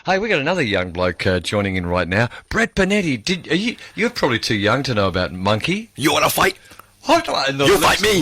Hey, we got another young bloke joining in right now. Brett Bonetti. You're probably too young to know about Monkey. You want to fight? What? You'll fight me.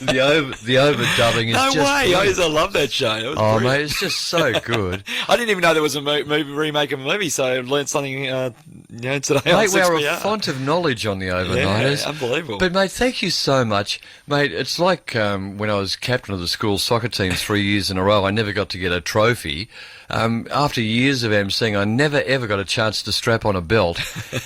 The overdubbing is just way. brilliant. I love that show. It was Oh, brilliant. mate, it's just so good. I didn't even know there was a remake of a movie, so I learned something today Mate, on we're 6PR. a font of knowledge on the overnighters. Yeah, unbelievable. But, mate, thank you so much. Mate, it's like when I was captain of the school soccer team 3 years in a row, I never got to get a trophy. After years of emceeing, I never, ever got a chance to strap on a belt.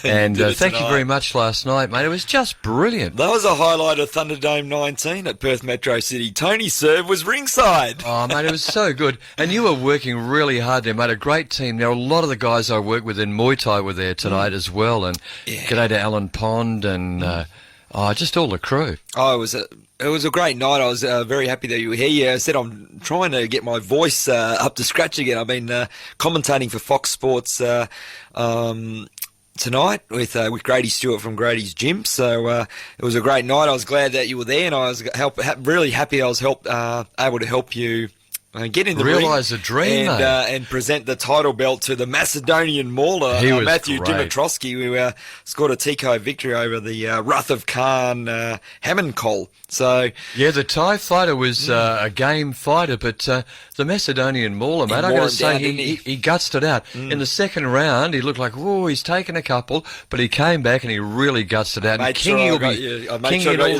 And thank you very much last night, mate. It was just brilliant. That was a highlight of Thunderdome 19 at Perth Metro City. Tony Serve was ringside. Oh, mate, it was so good. And you were working really hard there, mate. A great team. There were a lot of the guys I work with in Muay Thai were there tonight as well. And g'day to Alan Pond and just all the crew. Oh, it was a great night. I was very happy that you were here. Yeah, I said I'm trying to get my voice up to scratch again. I've been commentating for Fox Sports tonight with Grady Stewart from Grady's Gym. So it was a great night. I was glad that you were there, and I was really happy I was able to help you get in the Realise ring a dream, mate. and present the title belt to the Macedonian mauler, He was Matthew great. Dimitrowski, who scored a TKO victory over the Wrath of Khan Hamankol. So Yeah, the Thai fighter was a game fighter, but the Macedonian mauler, mate, I got to say, he gutsed it out. In the second round, he looked like, whoa, he's taken a couple, but he came back and he really gutsed it out. I And made sure I got you in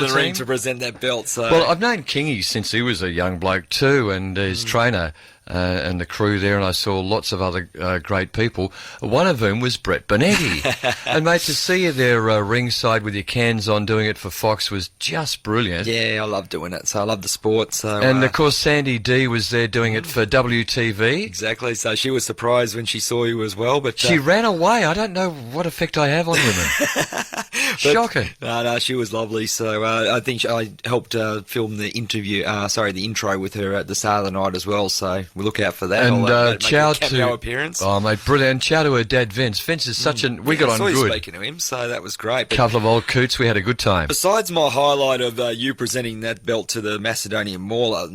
the ring team. to present that belt. So. Well, I've known Kingy since he was a young bloke too, and his trainer and the crew there, and I saw lots of other great people, one of whom was Brett Bonetti. And, mate, to see you there ringside with your cans on doing it for Fox was just brilliant. Yeah, I love doing it. So I love the sport. So And, of course, Sandy D was there doing it for WTV. exactly. So she was surprised when she saw you as well. But She ran away. I don't know what effect I have on women. Shocking. No, she was lovely. So I think I helped film the the intro with her at the start of the night as well. So we look out for that. And I'll, ciao make a cameo to appearance. Oh, mate, brilliant. And ciao to her dad, Vince. Vince is such an... We got I on saw you good. speaking to him, so that was great. But Couple of old coots. We had a good time. besides my highlight of you presenting that belt to the Macedonian mauler,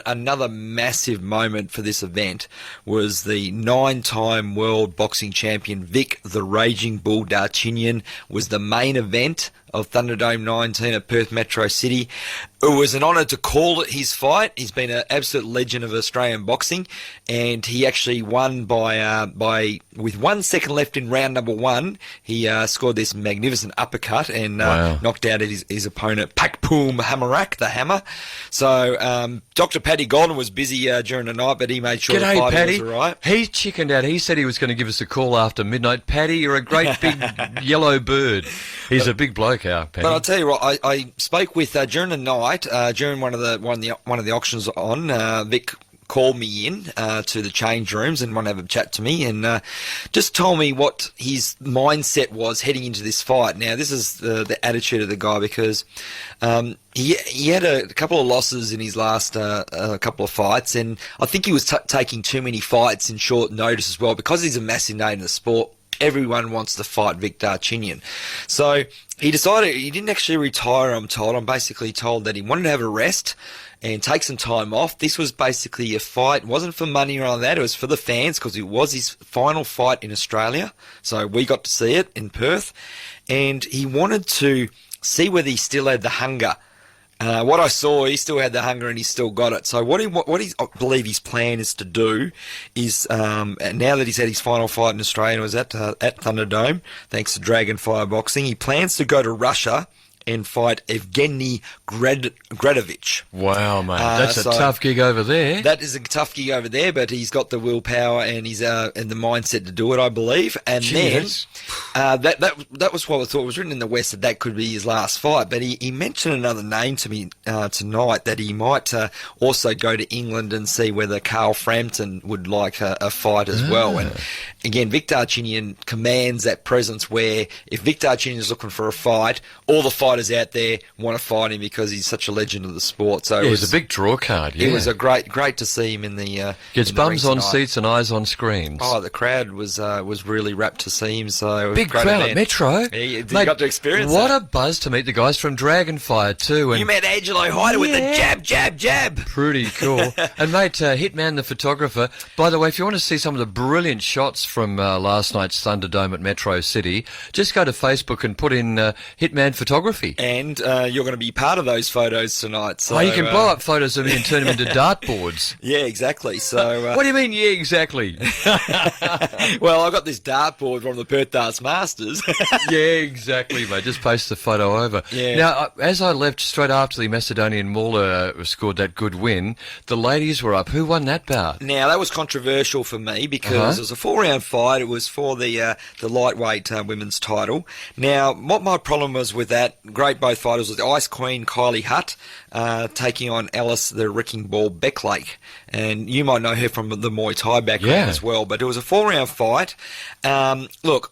another massive moment for this event was the 9-time world boxing champion Vic the Raging Bull Darchinyan was the main event of Thunderdome 19 at Perth Metro City. It was an honour to call it his fight. He's been an absolute legend of Australian boxing, and he actually won with 1 second left in round number 1. He scored this magnificent uppercut and knocked out his opponent Pakpoom Hamarak, the Hammer. So Dr. Paddy Golden was busy during the night, but he made sure the G'day, fighting Paddy. was all right. He chickened out. He said he was going to give us a call after midnight. Paddy, you're a great big yellow bird. He's a big bloke, Paddy. But I'll tell you what, I spoke with during the night, during one of the auctions on. Vic called me in to the change rooms and wanted to have a chat to me, and just told me what his mindset was heading into this fight. Now, this is the attitude of the guy, because he had a couple of losses in his last couple of fights, and I think he was taking too many fights in short notice as well, because he's a massive name in the sport. Everyone wants to fight Vic Darchinyan. So he decided he didn't actually retire, I'm told. I'm basically told that he wanted to have a rest and take some time off. This was basically a fight. It wasn't for money or all that. It was for the fans, because it was his final fight in Australia. So we got to see it in Perth. And he wanted to see whether he still had the hunger. What I saw, he still had the hunger and he still got it. So what I believe his plan is to do is, now that he's had his final fight in Australia and was at Thunderdome, thanks to Dragonfire Boxing, he plans to go to Russia and fight Evgeny Gradovich. Wow, mate. That's a tough gig over there. That is a tough gig over there, but he's got the willpower and he's and the mindset to do it, I believe. And Jeez. then that was what I thought. It was written in the West that could be his last fight. But he mentioned another name to me tonight, that he might also go to England and see whether Carl Frampton would like a fight as well. And again, Vic Darchinyan commands that presence where if Vic Darchinyan is looking for a fight, all the fighters fighters out there want to fight him because he's such a legend of the sport. So Yeah, it was a big draw card. Yeah, it was a great to see him in the. Gets in the bums on tonight. seats and eyes on screens. Oh, the crowd was really rapt to see him. So it was Big a great crowd at event. Metro. Yeah, you Mate, got to experience what that. a buzz to meet the guys from Dragonfire too. And You met Angelo Hyder with the Yeah. jab. pretty cool. And mate, Hitman the photographer. By the way, if you want to see some of the brilliant shots from last night's Thunderdome at Metro City, just go to Facebook and put in Hitman photography. And you're going to be part of those photos tonight. So, You can blow up photos of me and turn them into dartboards. Yeah, exactly. So, What do you mean? Yeah, exactly. well, I got this dartboard from the Perth Darts Masters. Yeah, exactly, mate. Just post the photo over. Yeah. Now, as I left straight after the Macedonian Mauler scored that good win, the ladies were up. Who won that bout? Now that was controversial for me because it was a 4-round fight. It was for the lightweight women's title. Now, what my problem was with that, great both fighters, was the Ice Queen Kylie Hutt taking on Alice the Wrecking Ball Becklake, and you might know her from the Muay Thai background as well. But it was a 4-round fight. Look,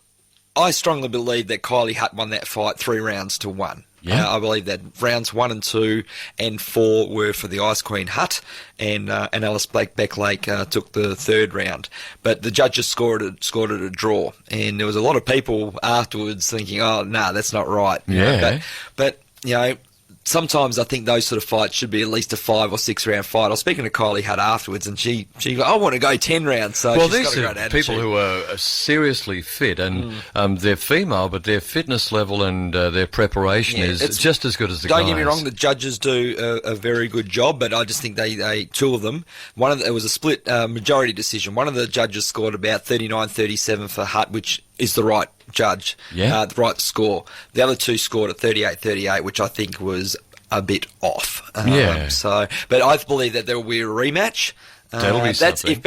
I strongly believe that Kylie Hutt won that fight 3 rounds to 1. Yeah. I believe that rounds 1 and 2 and 4 were for the Ice Queen Hutt, and Alice Becklake took the 3rd round. But the judges scored it a draw, and there was a lot of people afterwards thinking, "Oh, no, that's not right." Yeah. But you know. Sometimes I think those sort of fights should be at least a 5 or 6 round fight. I was speaking to Kylie Hutt afterwards, and she I want to go 10 rounds. So Well, she's these got a are great attitude. people who are seriously fit, and they're female, but their fitness level and their preparation is it's- just as good as the guys. Don't get me wrong, the judges do a very good job, but I just think they two of them, it was a split majority decision. One of the judges scored about 39-37 for Hutt, which is the right judge, the right score. The other two scored at 38-38, which I think was a bit off. But I believe that there will be a rematch. That'll be that's something. if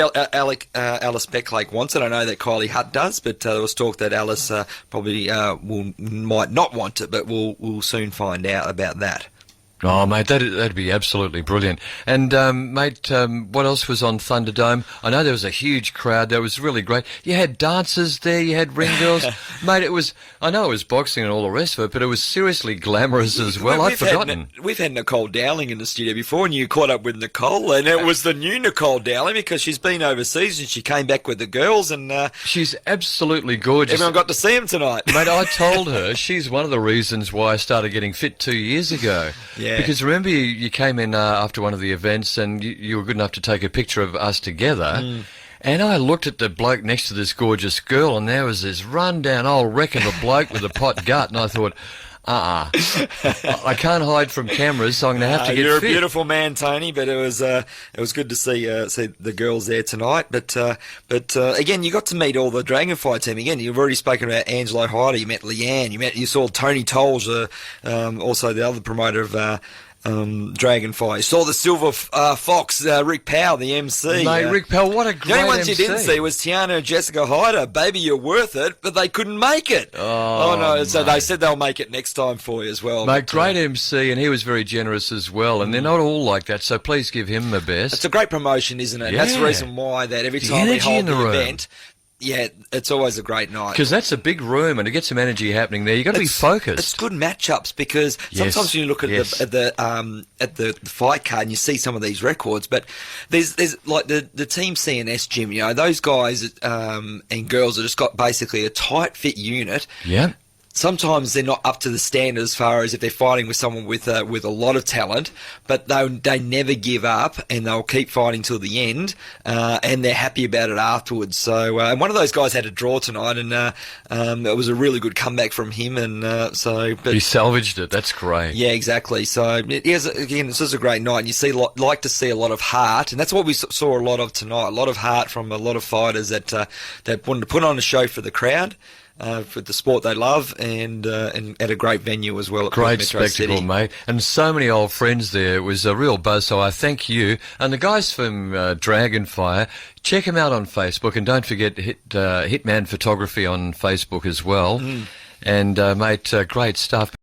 Alice Becklake wants it. I know that Kylie Hutt does, but there was talk that Alice probably might not want it, but we'll soon find out about that. Oh, mate, that'd be absolutely brilliant. And, mate, what else was on Thunderdome? I know there was a huge crowd. That was really great. You had dancers there. You had ring girls. Mate, I know it was boxing and all the rest of it, but it was seriously glamorous as well. I'd forgotten. We've had Nicole Dowling in the studio before, and you caught up with Nicole, and it was the new Nicole Dowling because she's been overseas and she came back with the girls, and She's absolutely gorgeous. everyone got to see him tonight. Mate, I told her she's one of the reasons why I started getting fit 2 years ago. Yeah. Because remember you came in after one of the events and you were good enough to take a picture of us together. And I looked at the bloke next to this gorgeous girl, and there was this rundown old wreck of a bloke with a pot gut, and I thought, I can't hide from cameras, so I'm going to have to get You're fit. a beautiful man, Tony, but it was good to see the girls there tonight. But again, you got to meet all the Dragonfire team. Again, you've already spoken about Angelo Hyder. You met Leanne. You saw Tony Tolles, also the other promoter of Dragonfire. You saw the Silver Fox, Rick Powell, the MC. Mate, Rick Powell, what a great The only ones MC. you didn't see was Tiana and Jessica Hyder. Baby, you're worth it, but they couldn't make it. Oh, no! So mate. they said they'll make it next time for you as well. Mate, But, great MC, and he was very generous as well, and they're not all like that, so please give him the best. it's a great promotion, isn't it? Yeah. That's the reason why that every The time we energy hold in the the room. event, it's always a great night. Because that's a big room, and to get some energy happening there, you've got to be focused. It's good matchups because Yes, sometimes when you look at yes. the fight card and you see some of these records, but there's like the Team CNS gym, those guys and girls have just got basically a tight fit unit. Yeah. Sometimes they're not up to the standard as far as if they're fighting with someone with a lot of talent, but they never give up and they'll keep fighting till the end, and they're happy about it afterwards. So, and one of those guys had a draw tonight, and it was a really good comeback from him. And He salvaged it. That's great. yeah, exactly. So again, this is a great night. And you like to see a lot of heart, and that's what we saw a lot of tonight. A lot of heart from a lot of fighters that wanted to put on a show for the crowd. For the sport they love, and at a great venue as well. At Great Metro spectacle, City. mate. And so many old friends there. It was a real buzz, so I thank you. And the guys from Dragonfire, check them out on Facebook, and don't forget Hitman Photography on Facebook as well. And, mate, great stuff.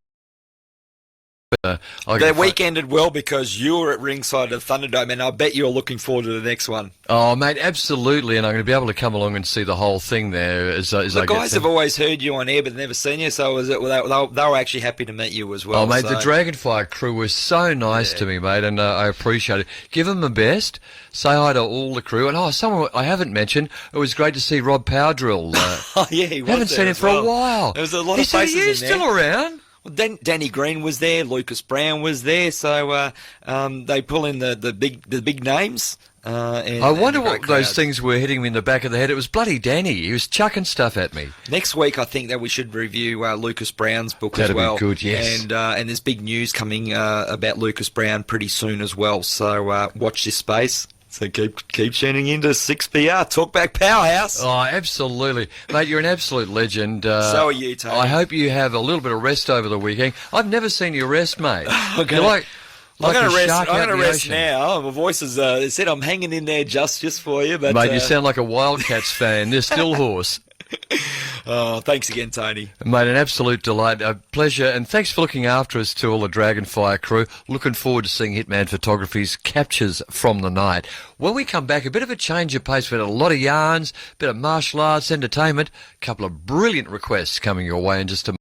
I The week ended well because you were at ringside of Thunderdome, and I bet you're looking forward to the next one. Oh, mate, absolutely, and I'm going to be able to come along and see the whole thing there as The I get guys to. have always heard you on air, but never seen you, so they were actually happy to meet you as well. Oh, mate, the so. Dragonfire crew was so nice to me, mate, and I appreciate it. Give them the best. Say hi to all the crew. And, someone I haven't mentioned, it was great to see Rob Powdrill. Oh, yeah, he was Haven't there seen him as for well. a while. There was a lot He of said, faces "Are you in there. still around?" Well, Danny Green was there, Lucas Brown was there, so they pull in the big names. I wonder and the what great those crowds. things were hitting me in the back of the head. It was bloody Danny. He was chucking stuff at me. Next week, I think that we should review Lucas Brown's book That'd as be well. good, yes. And there's big news coming about Lucas Brown pretty soon as well. So watch this space. So keep tuning into 6PR Talkback Powerhouse. Oh, absolutely. Mate, you're an absolute legend. So are you, Tony. I hope you have a little bit of rest over the weekend. I've never seen you rest, mate. Okay. You're like I'm going a to rest. shark I'm out going in to the rest ocean. now. My voice is. It said I'm hanging in there just for you, but Mate, you sound like a Wildcats fan. They're still horse. oh, thanks again, Tony. Mate, an absolute delight, a pleasure, and thanks for looking after us to all the Dragonfire crew. Looking forward to seeing Hitman Photography's captures from the night. When we come back, a bit of a change of pace. We've had a lot of yarns, a bit of martial arts, entertainment, a couple of brilliant requests coming your way in just a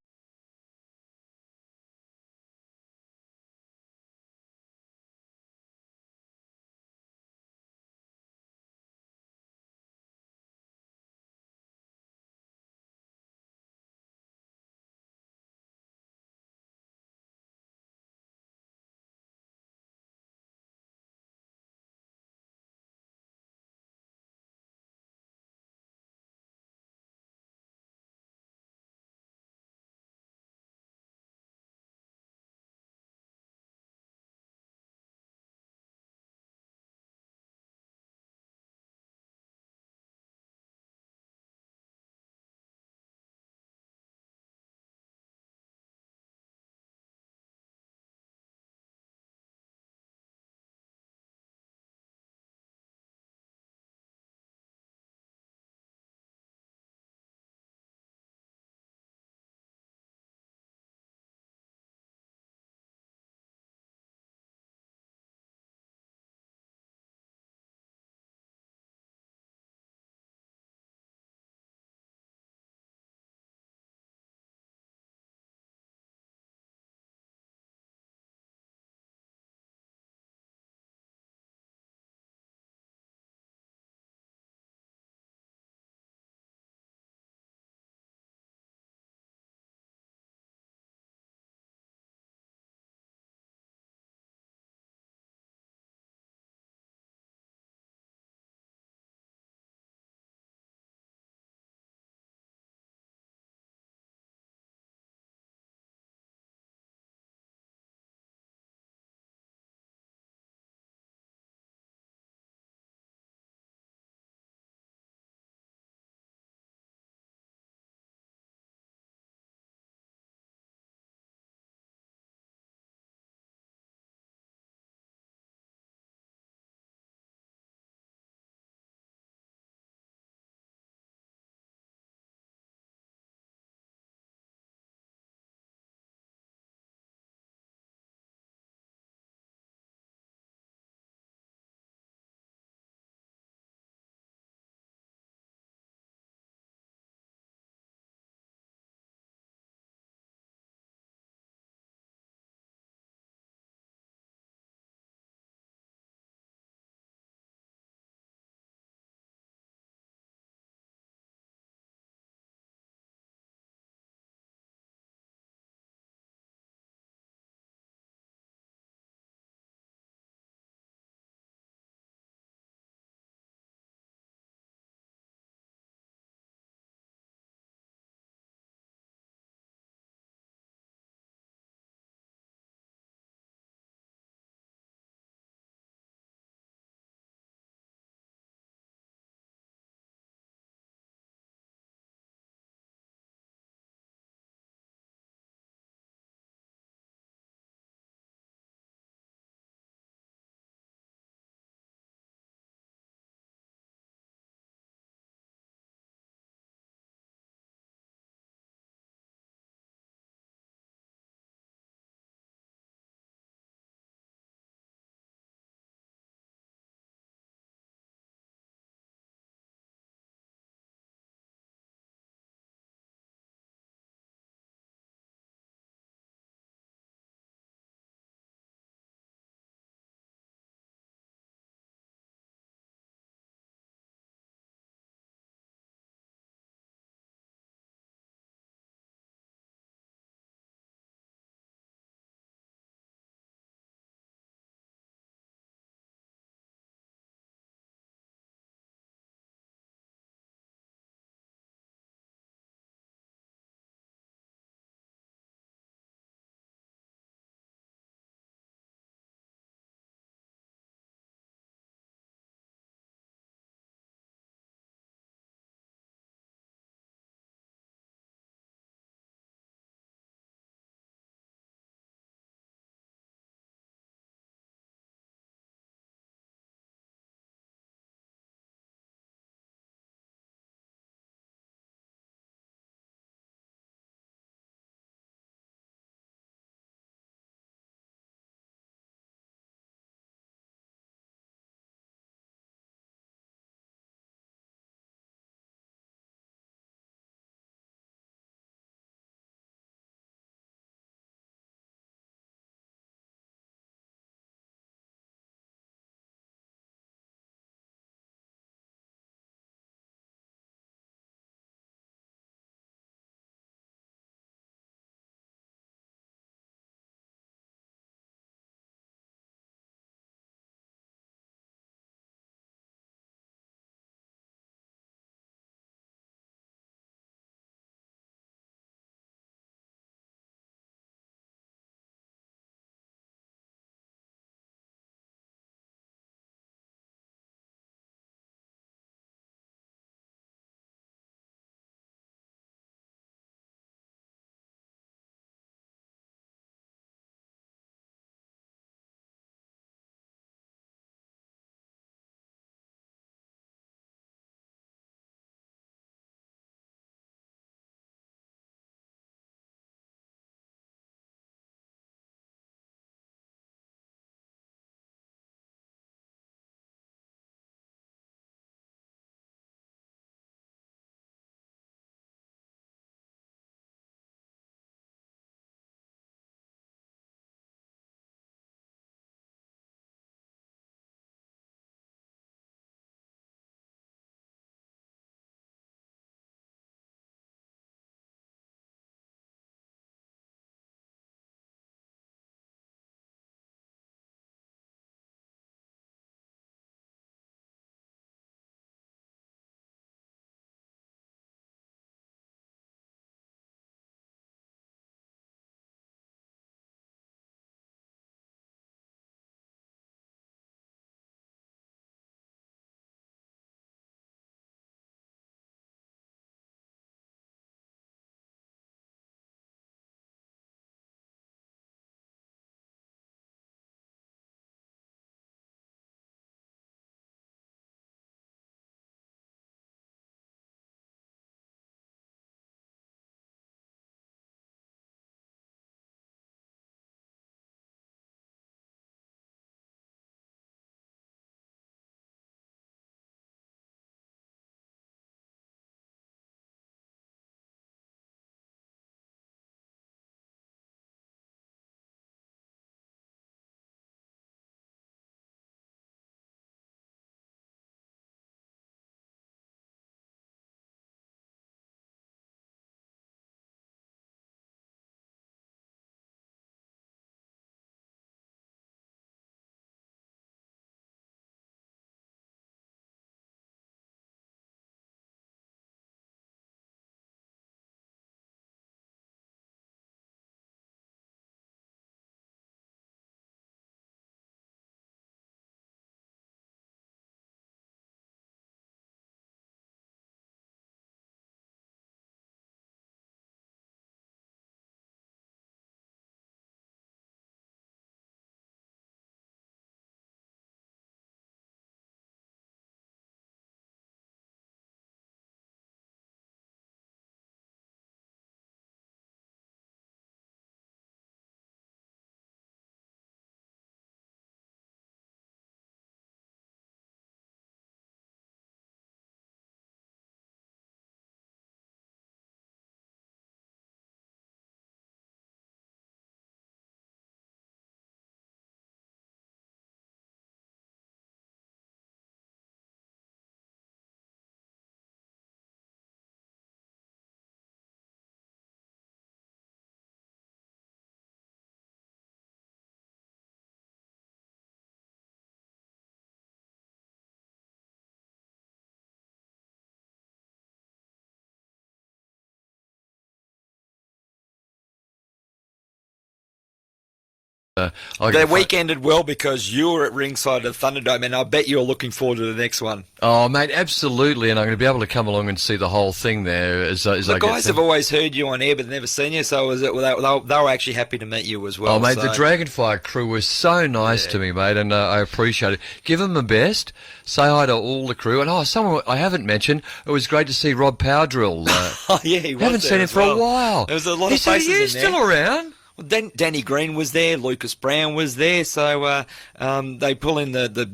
Their week ended well because you were at ringside at Thunderdome, and I bet you're looking forward to the next one. Oh, mate, absolutely, and I'm going to be able to come along and see the whole thing there. The guys have always heard you on air, but never seen you, so they were actually happy to meet you as well. Oh, mate, the Dragonfire crew was so nice to me, mate, and I appreciate it. Give them my best. Say hi to all the crew. And, someone I haven't mentioned, it was great to see Rob Powdrill. Oh, yeah, he was. Haven't seen him for a while. There was a lot of faces in there. He's still around. Well, Danny Green was there, Lucas Brown was there, so they pull in the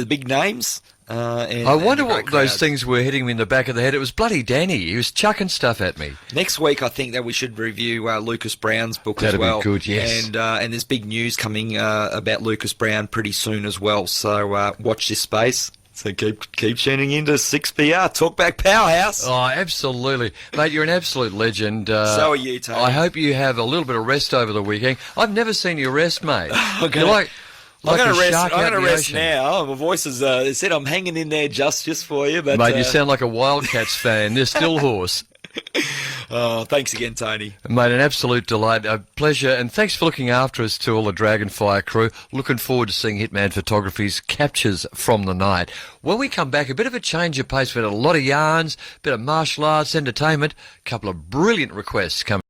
big names. I wonder what those things were hitting me in the back of the head. It was bloody Danny. He was chucking stuff at me. Next week, I think that we should review Lucas Brown's book as well. That'd be good, yes. And there's big news coming about Lucas Brown pretty soon as well. So watch this space. So keep tuning into 6PR Talkback Powerhouse. Oh, absolutely. Mate, you're an absolute legend. So are you, Tony. I hope you have a little bit of rest over the weekend. I've never seen you rest, mate. Okay. You're I'm going to rest ocean. now. My voice is said I'm hanging in there just for you. But, mate, you sound like a Wildcats fan. They're still horse. Oh, thanks again, Tony. Mate, an absolute delight, a pleasure, and thanks for looking after us to all the Dragonfire crew. Looking forward to seeing Hitman Photography's captures from the night. When we come back, a bit of a change of pace. We've had a lot of yarns, a bit of martial arts, entertainment, a couple of brilliant requests coming